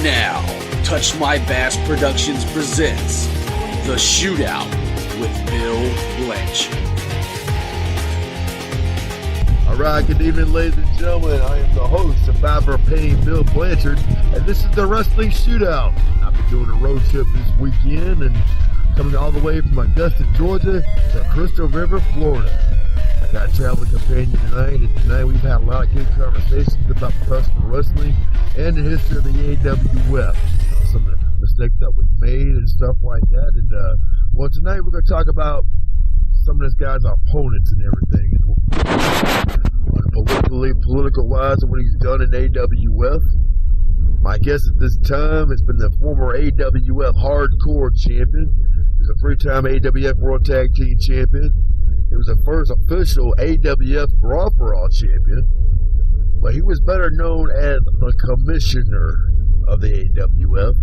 now, Touch My Bass Productions presents The Shootout with Bill Blanchard. Alright, good evening, ladies and gentlemen. I am the host, Survivor Pain, Bill Blanchard, and this is the Wrestling Shootout. I've been doing a road trip this weekend and coming all the way from Augusta, Georgia to Crystal River, Florida. I got a traveling companion tonight, and tonight we've had a lot of good conversations about professional wrestling and the history of the AWF. Some of the mistakes that was made and stuff like that. And well, tonight we're going to talk about some of this guy's opponents and everything, and political wise, and what he's done in AWF. My guest at this time has been the former AWF Hardcore Champion. He's a three-time AWF World Tag Team Champion. He was the first official AWF Raw for All Champion, but he was better known as the Commissioner of the AWF,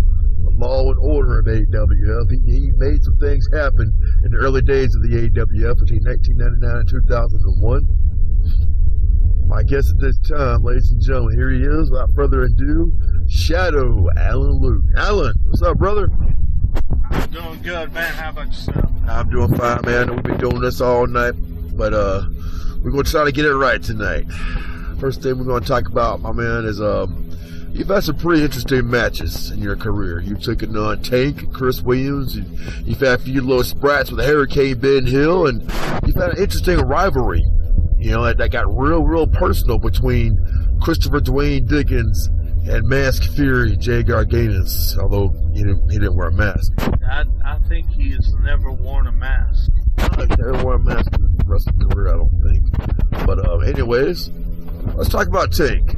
the Law and Order of AWF. He made some things happen in the early days of the AWF between 1999 and 2001. My guest at this time, ladies and gentlemen, here he is, without further ado, Shadow Alan Luke. Alan, what's up, brother? I'm doing good, man. How about yourself? I'm doing fine, man. I know we've been doing this all night, but we're going to try to get it right tonight. First thing we're going to talk about, my man, is you've had some pretty interesting matches in your career. You've taken on Tank, Chris Williams. You've had a few little sprats with Hurricane Ben Hill, and you've had an interesting rivalry, you know, that got real personal between Christopher Dwayne Dickens and Mask Fury Jay Garganus, although he didn't wear a mask. I think he has never worn a mask. He never wore a mask in the rest of his career, I don't think. But anyways, let's talk about Tank.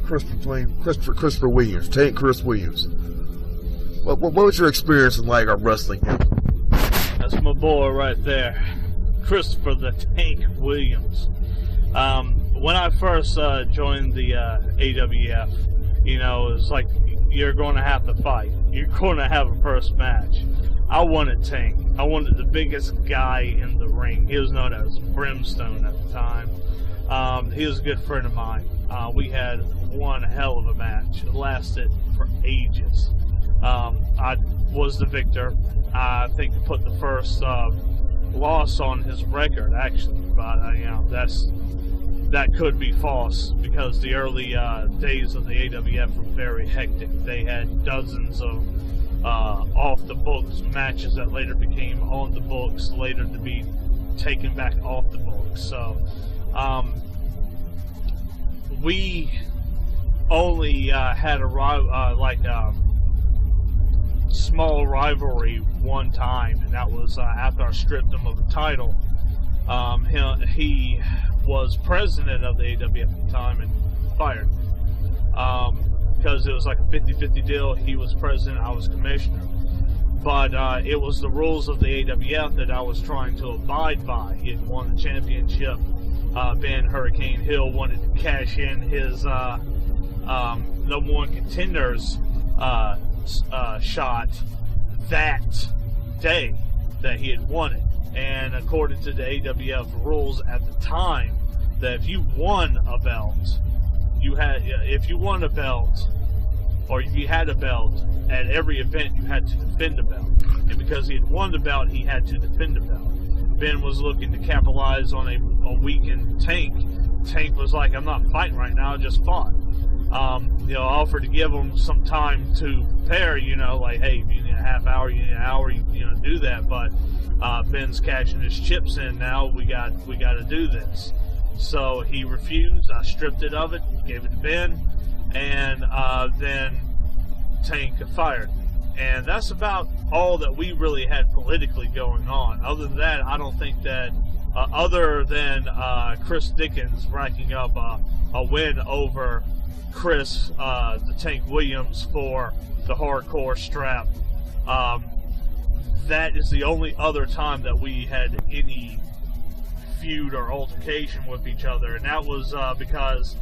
Christopher Williams, Tank Chris Williams. What was your experience like of wrestling him? That's my boy right there, Christopher the Tank Williams. When I first joined the AWF, you know, it's like you're going to have to fight. You're going to have a first match. I wanted Tank. I wanted the biggest guy in the ring. He was known as Brimstone at the time. He was a good friend of mine. We had one hell of a match. It lasted for ages. I was the victor. I think put the first loss on his record, actually. But you know, that could be false because the early days of the AWF were very hectic. They had dozens of off-the-books matches that later became on the books, later to be taken back off the books. So we only had a small rivalry one time, and that was after I stripped him of the title. He was president of the AWF at the time and fired me because it was like a 50-50 deal. He was president, I was commissioner, but it was the rules of the AWF that I was trying to abide by. He had won the championship. Ben Hurricane Hill wanted to cash in his number one contenders shot that day that he had won it. And according to the AWF rules at the time, that if you won a belt, if you won a belt, or if you had a belt, at every event you had to defend the belt. And because he had won the belt, he had to defend the belt. Ben was looking to capitalize on a weakened Tank. Tank was like, I'm not fighting right now, I just fought. You know, I offered to give him some time to prepare, you know, like, hey, if you need a half hour, you need an hour, you know, do that. But Ben's cashing his chips in now. We got to do this. So he refused. I stripped it of it, gave it to Ben, and then Tank fired me. And that's about all that we really had politically going on. Other than that, I don't think that, other than Chris Dickens racking up a win over Chris the Tank Williams for the hardcore strap, that is the only other time that we had any feud or altercation with each other, and that was because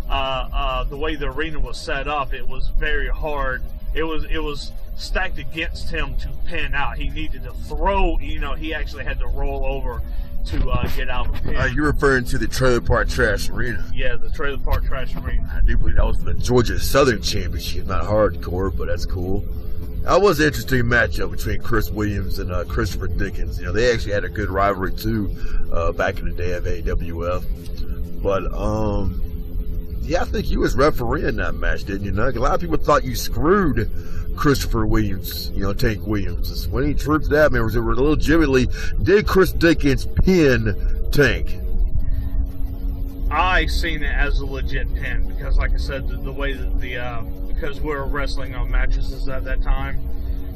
the way the arena was set up, it was very hard. It was stacked against him to pin out. He needed to throw, you know, he actually had to roll over to get out of the pin. You're referring to the Trailer Park Trash Arena. Yeah, the Trailer Park Trash Arena. I do believe that was for the Georgia Southern Championship, not hardcore, but that's cool. That was an interesting matchup between Chris Williams and Christopher Dickens. They actually had a good rivalry too back in the day of AWF. But yeah, I think you was refereeing that match, didn't you? A lot of people thought you screwed Christopher Williams, Tank Williams. When he tripped that, man, was it legitimately, did Chris Dickens pin Tank? I seen it as a legit pin because, like I said, the way that because we were wrestling on mattresses at that time,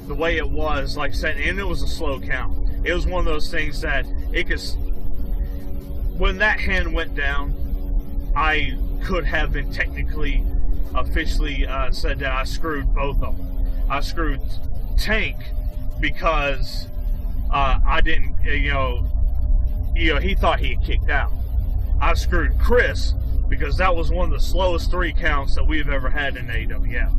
the way it was, like I said, and it was a slow count. It was one of those things that when that hand went down, I could have been technically, officially said that I screwed both of them. I screwed Tank because I didn't, he thought he had kicked out. I screwed Chris because that was one of the slowest 3 counts that we've ever had in AWF.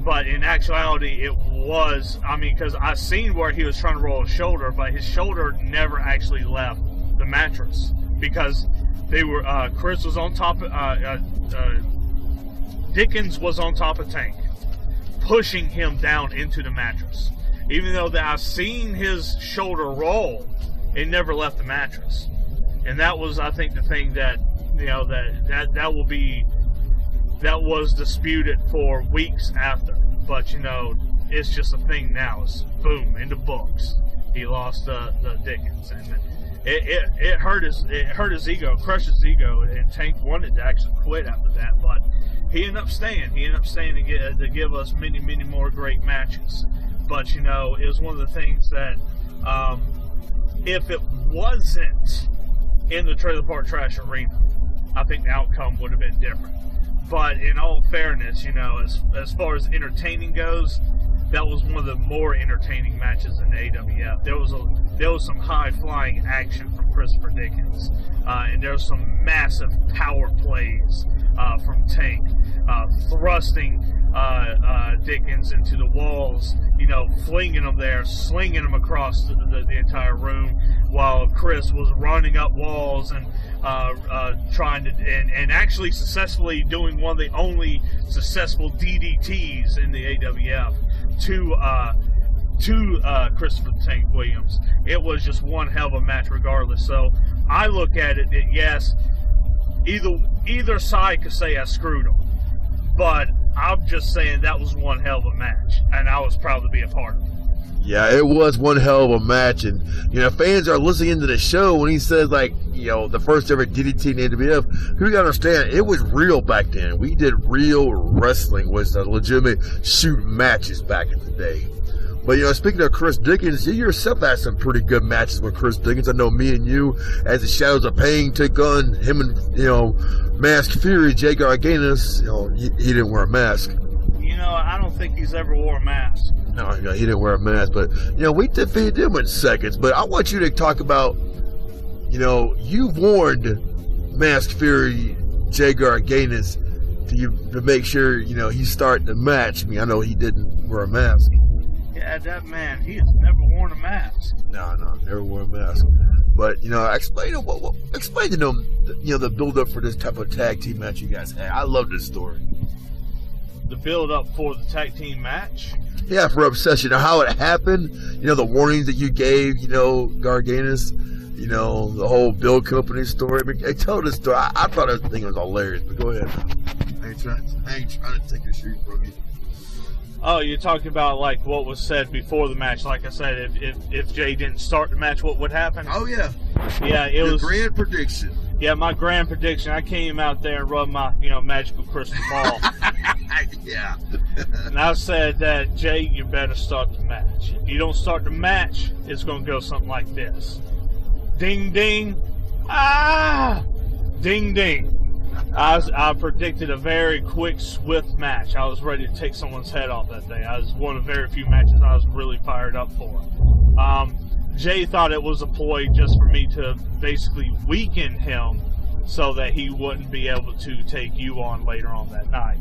But in actuality, it was, because I seen where he was trying to roll his shoulder, but his shoulder never actually left the mattress because they were, Chris was on top of, Dickens was on top of Tank, pushing him down into the mattress. Even though that I seen his shoulder roll, it never left the mattress. And that was, I think, the thing that, that was disputed for weeks after. But, it's just a thing now. It's boom, in the books. He lost the Dickens. And it hurt his ego, crushed his ego, and Tank wanted to actually quit after that. But he ended up staying. He ended up staying to give us many, many more great matches. But, it was one of the things that, if it wasn't in the Trailer Park Trash Arena, I think the outcome would have been different. But in all fairness, as far as entertaining goes, that was one of the more entertaining matches in the AWF. There was some high-flying action from Christopher Dickens, and there was some massive power plays from Tank, thrusting Dickens into the walls, flinging him there, slinging him across the entire room, while Chris was running up walls and trying to, and actually successfully doing one of the only successful DDTs in the AWF to Christopher Tank Williams. It was just one hell of a match regardless. So I look at it that, yes, either side could say I screwed him, but I'm just saying that was one hell of a match, and I was proud to be a part of it. Yeah, it was one hell of a match, and fans are listening to the show when he says the first ever DDT in AWF. You gotta understand, it was real back then. We did real wrestling, was legitimate shoot matches back in the day. But speaking of Chris Dickens, you yourself had some pretty good matches with Chris Dickens. I know me and you, as the Shadows of Pain took on him and Masked Fury, Jay Garganis. He didn't wear a mask. I don't think he's ever wore a mask. No, he didn't wear a mask, but we defeated him in seconds. But I want you to talk about, you warned Masked Fury, Jay Garganis, to make sure he's starting the match. I know he didn't wear a mask. Yeah, that man, he has never worn a mask. No, never wore a mask. But explain to them, the build up for this type of tag team match you guys had. I love this story. The build up for the tag team match. Yeah, for Obsession, how it happened. The warnings that you gave. Garganis. The whole Bill Company story. Hey, tell this story. I thought that thing was hilarious. But go ahead. I ain't trying to take your shoot from you. Oh, you're talking about what was said before the match. Like I said, if Jay didn't start the match, what would happen? Oh yeah. Yeah, it was grand prediction. Yeah, my grand prediction. I came out there and rubbed my magical crystal ball. Yeah. And I said that, Jay, you better start the match. If you don't start the match, it's going to go something like this. Ding, ding. Ah! Ding, ding. I predicted a very quick, swift match. I was ready to take someone's head off that day. I was one of the very few matches I was really fired up for. Jay thought it was a ploy just for me to basically weaken him so that he wouldn't be able to take you on later on that night.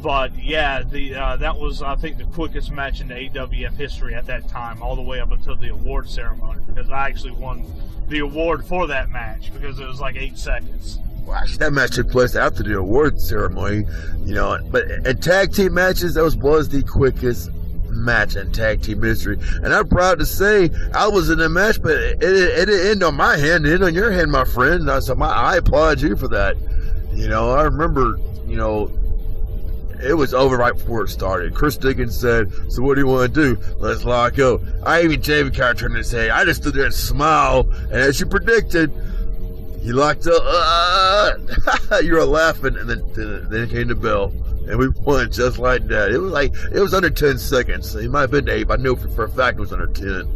But yeah, that was, I think, the quickest match in the AWF history at that time, all the way up until the award ceremony, because I actually won the award for that match because it was like 8 seconds. Well, actually, that match took place after the award ceremony, you know. But in tag team matches, that was the quickest match in tag team history. And I'm proud to say I was in the match, but it didn't end on my hand, it ended on your hand, my friend. So I applaud you for that. You know, I remember, you know, it was over right before it started. Chris Dickens said, "So what do you want to do? Let's lock up." I even Jamie kind of turned his head. I just stood there and smiled, and as you predicted, he locked up. You were laughing, and then came the bell, and we won just like that. It was under 10 seconds. It might have been 8, but I know for a fact it was under 10.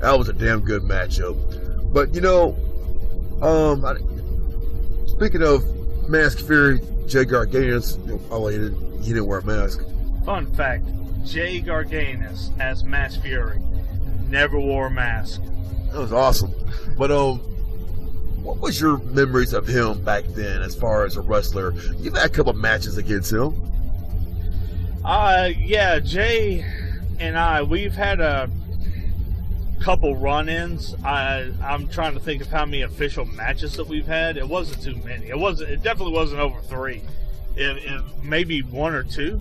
That was a damn good matchup. But you know, speaking of Mask Fury, Jay Garganus, he didn't wear a mask. Fun fact: Jay Garganus as Mask Fury never wore a mask. That was awesome. But what was your memories of him back then as far as a wrestler? You've had a couple of matches against him. Yeah, Jay and we've had a couple run-ins. I'm trying to think of how many official matches that we've had. It wasn't too many. It definitely wasn't over 3. If maybe 1 or 2.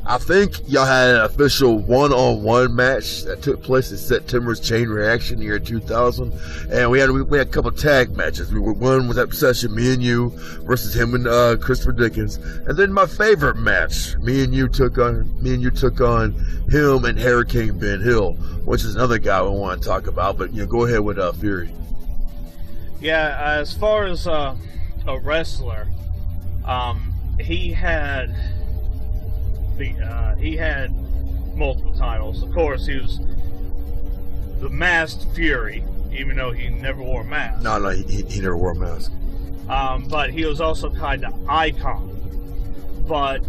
I think y'all had an official one-on-one match that took place in September's Chain Reaction year 2000, and we had a couple tag matches. One was that session, me and you versus him and Christopher Dickens, and then my favorite match, me and you took on him and Hurricane Ben Hill, which is another guy we want to talk about. But you know, go ahead with Fury. Yeah, as far as a wrestler, he had multiple titles. Of course, he was the Masked Fury, even though he never wore a mask. No, he never wore a mask. But he was also kind of Icon, but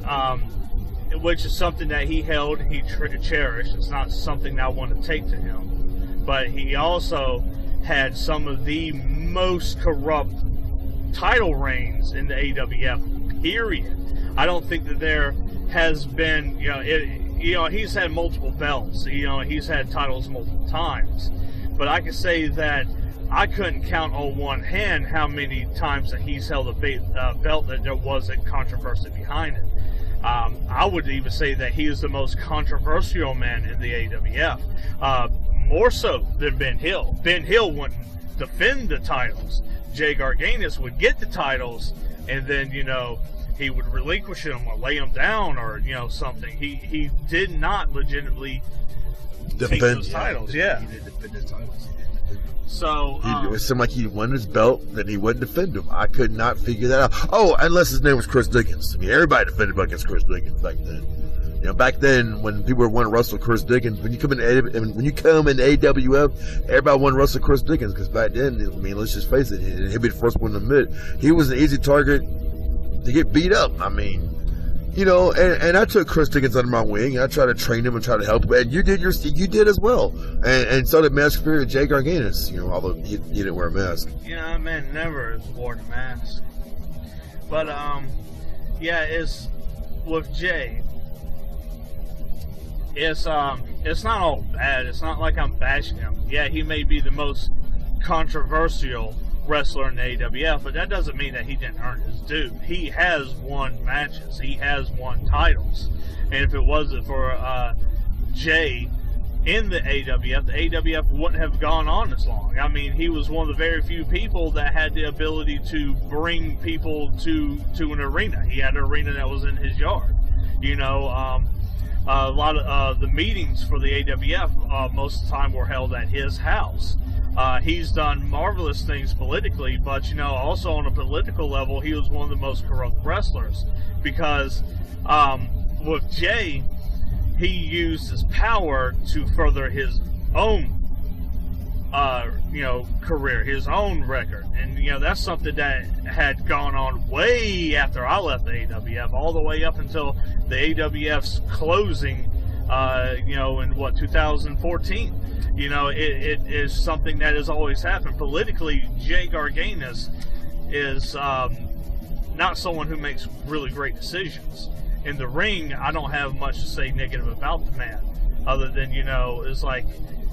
which is something that he held, he cherished. It's not something that I want to take to him. But he also had some of the most corrupt title reigns in the AWF, period. I don't think that there has been, he's had multiple belts, he's had titles multiple times, but I can say that I couldn't count on one hand how many times that he's held a belt that there wasn't controversy behind it. I would even say that he is the most controversial man in the AWF, more so than Ben Hill. Ben Hill wouldn't defend the titles. Jay Garganus would get the titles, and then, he would relinquish them or lay them down or, something. He did not legitimately take those titles. Yeah. He did defend his titles. So it seemed like he won his belt, then he wouldn't defend him. I could not figure that out. Oh, unless his name was Chris Dickens. I mean, everybody defended against Chris Dickens back then. Back then when people wanted to wrestle Chris Dickens, when you come in AWF, everybody wanted to wrestle Chris Dickens because back then, I mean, let's just face it, he'd be the first one to admit he was an easy target to get beat up. I mean, and I took Chris Dickens under my wing, and I tried to train him and try to help him, and you did as well, and so did Mask Fury and Jay Garganus, although he didn't wear a mask. That man never wore a mask. But it's with Jay, it's not all bad. It's not like I'm bashing him. Yeah, he may be the most controversial wrestler in the AWF, but that doesn't mean that he didn't earn his due. He has won matches. He has won titles. And if it wasn't for Jay in the AWF wouldn't have gone on as long. I mean, he was one of the very few people that had the ability to bring people to an arena. He had an arena that was in his yard. A lot of the meetings for the AWF most of the time were held at his house. He's done marvelous things politically, but also on a political level, he was one of the most corrupt wrestlers because with Jay, he used his power to further his own career, his own record, and that's something that had gone on way after I left the AWF, all the way up until the AWF's closing in 2014. It is something that has always happened. Politically, Jay Garganus is not someone who makes really great decisions. In the ring, I don't have much to say negative about the man, other than, it's like,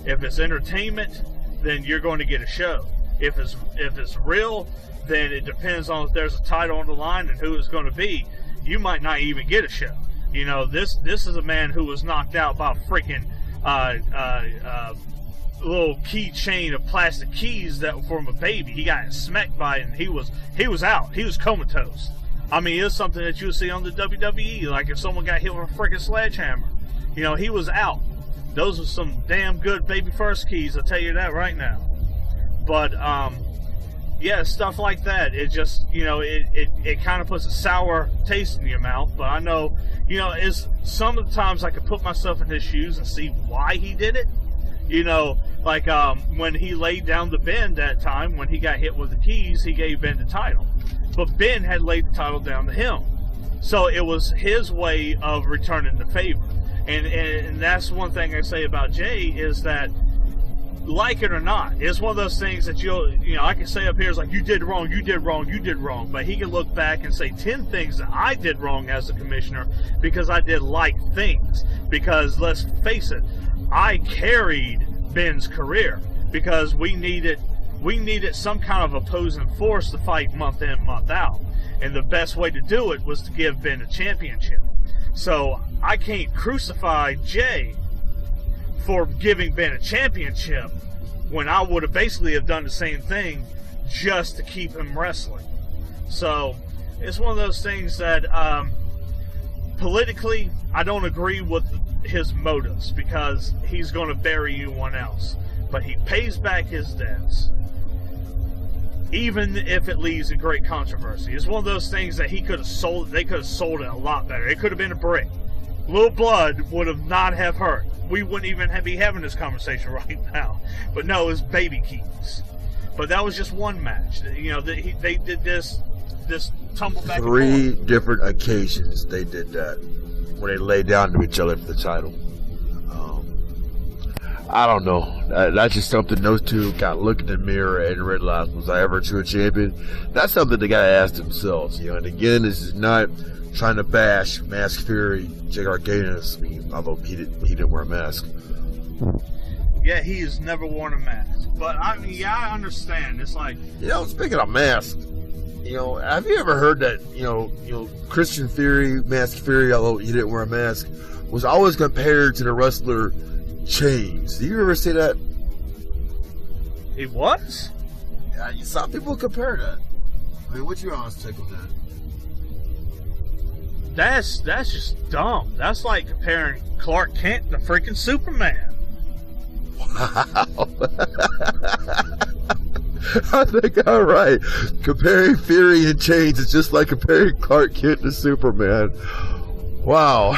if it's entertainment, then you're going to get a show. If it's real, then it depends on if there's a title on the line and who it's going to be. You might not even get a show. This is a man who was knocked out by a freaking little keychain of plastic keys that from a baby. He got smacked by it, and he was out. He was comatose. I mean, it's something that you would see on the WWE, like if someone got hit with a freaking sledgehammer. He was out. Those are some damn good baby first keys, I'll tell you that right now. But yeah, stuff like that. It just, it kind of puts a sour taste in your mouth. But I know, is some of the times I could put myself in his shoes and see why he did it. Like when he laid down the Ben that time, when he got hit with the keys, he gave Ben the title. But Ben had laid the title down to him. So it was his way of returning the favor. And that's one thing I say about Jay is that, like it or not, it's one of those things that I can say up here is like, you did wrong, you did wrong, you did wrong. But he can look back and say 10 things that I did wrong as a commissioner because I did like things. Because let's face it, I carried Ben's career because we needed some kind of opposing force to fight month in, month out. And the best way to do it was to give Ben a championship. So I can't crucify Jay for giving Ben a championship when I would have basically have done the same thing just to keep him wrestling. So it's one of those things that politically I don't agree with his motives because he's going to bury anyone else. But he pays back his debts, even if it leaves a great controversy. It's one of those things that they could have sold it a lot better. It could have been a brick. Little blood would have not have hurt. We wouldn't even be having this conversation right now. But no, it's baby keys. But that was just one match. They did this tumble back and forth. 3 different occasions they did that, when they laid down to each other for the title. I don't know. That's just something those two got to look in the mirror and realize, was I ever a true champion? That's something they got to ask themselves. And again, this is not trying to bash Mask Fury, Jay Garganas. I mean, although he didn't wear a mask. Yeah, he has never worn a mask. But I mean, yeah, I understand. It's like, speaking of masks, have you ever heard that, Christian Fury, Mask Fury, although he didn't wear a mask, was always compared to the wrestler Chains? Did you ever see that? He was? Yeah, you saw people compare that. I mean, what's your honest take on that? That's just dumb. That's like comparing Clark Kent to freaking Superman. Wow. I think all right. Comparing Fury and Chains is just like comparing Clark Kent to Superman. Wow.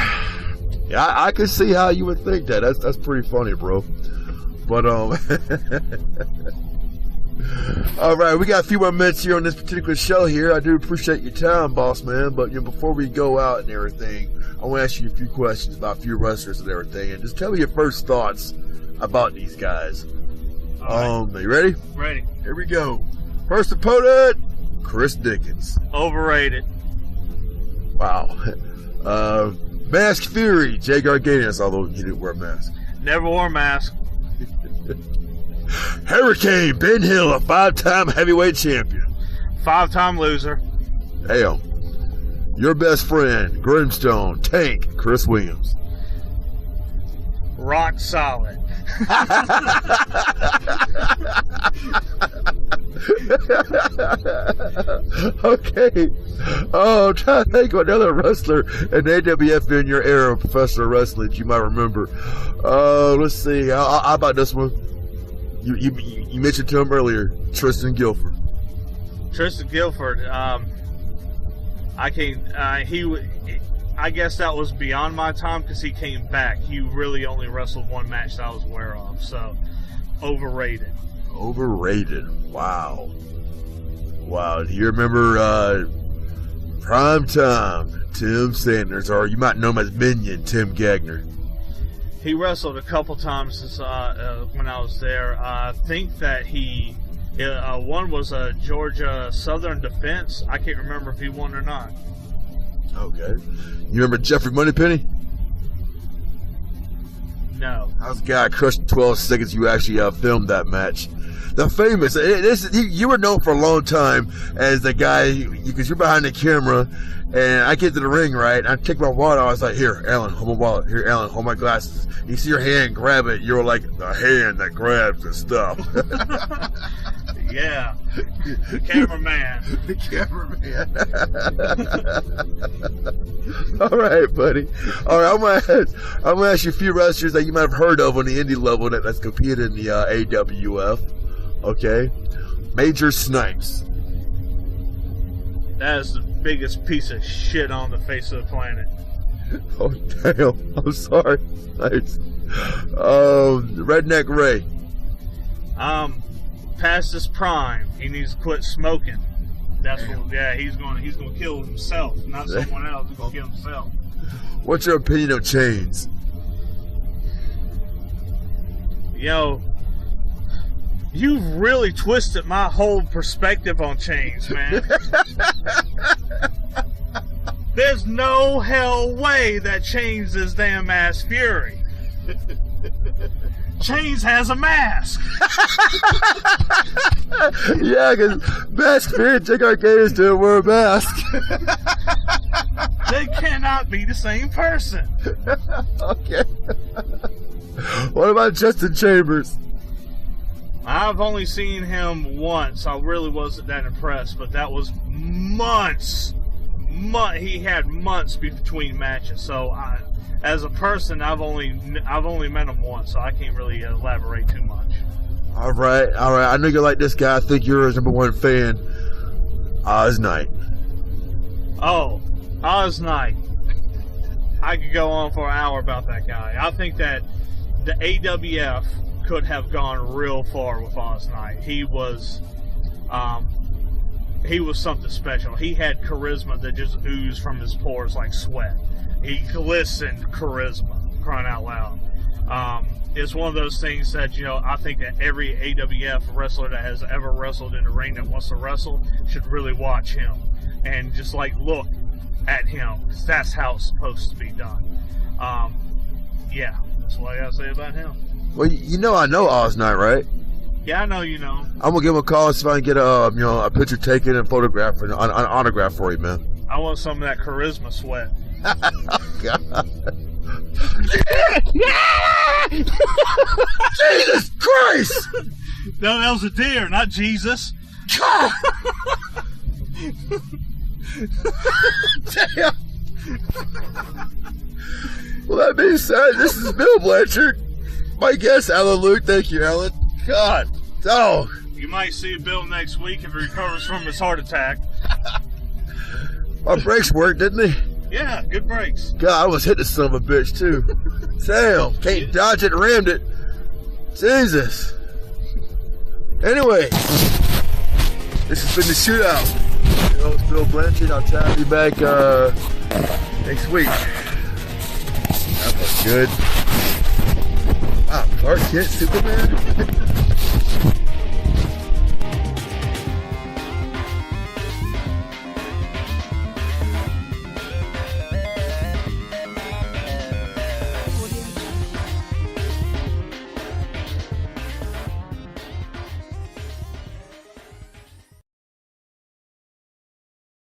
Yeah, I can see how you would think that. That's pretty funny, bro. But all right, we got a few more minutes here on this particular show here. I do appreciate your time, boss man. But before we go out and everything, I want to ask you a few questions about a few wrestlers and everything, and just tell me your first thoughts about these guys. All right. Are you ready? Ready. Here we go. First opponent, Chris Dickens. Overrated. Wow. Mask Fury, Jay Garganas, although he didn't wear a mask. Never wore a mask. Hurricane Ben Hill, a 5-time heavyweight champion. 5-time loser. Hell. Your best friend, Grimstone, Tank, Chris Williams. Rock solid. Okay. Oh, I'm trying to think of another wrestler in AWF in your era of professional wrestling that you might remember. Let's see. How about this one? You mentioned to him earlier, Tristan Guilford. Tristan Guilford. I guess that was beyond my time because he came back. He really only wrestled one match that I was aware of. So, overrated. Overrated. Wow. Wow. Do you remember Prime Time Tim Sanders, or you might know him as Minion, Tim Gagner? He wrestled a couple times since when I was there. I think that one was a Georgia Southern Defense. I can't remember if he won or not. Okay. You remember Jeffrey Moneypenny? No. I was the guy crushed in 12 seconds. You actually filmed that match. The famous. You were known for a long time as the guy because you're behind the camera, and I get to the ring, right? I take my wallet. I was like, "Here, Alan, hold my wallet. Here, Alan, hold my glasses." You see your hand, grab it. You're like the hand that grabs the stuff. Yeah. The cameraman. The cameraman. All right, buddy. All right, I'm gonna ask you a few wrestlers that you might have heard of on the indie level that's competed in the AWF. Okay, Major Snipes. That is the biggest piece of shit on the face of the planet. Oh damn! I'm sorry. Snipes. Redneck Ray. Past his prime, he needs to quit smoking. That's what. Yeah, he's gonna kill himself, not someone else. He's gonna kill himself. What's your opinion of Chains? Yo, you've really twisted my whole perspective on Chains, man. There's no hell way that Chains is damn ass Fury. Chains has a mask. Yeah, because Mask Fury and Jake Arcades didn't wear a mask. They cannot be the same person. Okay. What about Justin Chambers? I've only seen him once. I really wasn't that impressed, but that was months. He had months between matches, so as a person, I've only met him once, so I can't really elaborate too much. All right. I know you like this guy. I think you're his #1 fan. Oz Knight. Oh, Oz Knight. I could go on for an hour about that guy. I think that the AWF could have gone real far with Oz Knight. He was something special. He had charisma that just oozed from his pores like sweat. He glistened charisma, crying out loud. It's one of those things that, I think that every AWF wrestler that has ever wrestled in the ring that wants to wrestle should really watch him and just look at him, because that's how it's supposed to be done. Yeah, that's what I gotta say about him. Well, I know Oz Knight, right? Yeah, I know you know. I'm gonna give him a call and see if I can get a picture taken and photograph and an autograph for you, man. I want some of that charisma sweat. God. Jesus Christ! No, that was a deer, not Jesus. God. Damn. Well, that being said, this is Bill Blanchard. My guest, Alan Luke. Thank you, Alan. God, dog. You might see Bill next week if he recovers from his heart attack. Our brakes worked, didn't they? Yeah, good brakes. God, I was hit this son of a bitch, too. Damn, can't dodge it, rammed it. Jesus. Anyway, this has been the Shootout. It's Bill Blanchard. I'll try to be back next week. That was good. Wow, Clark Kent, Superman.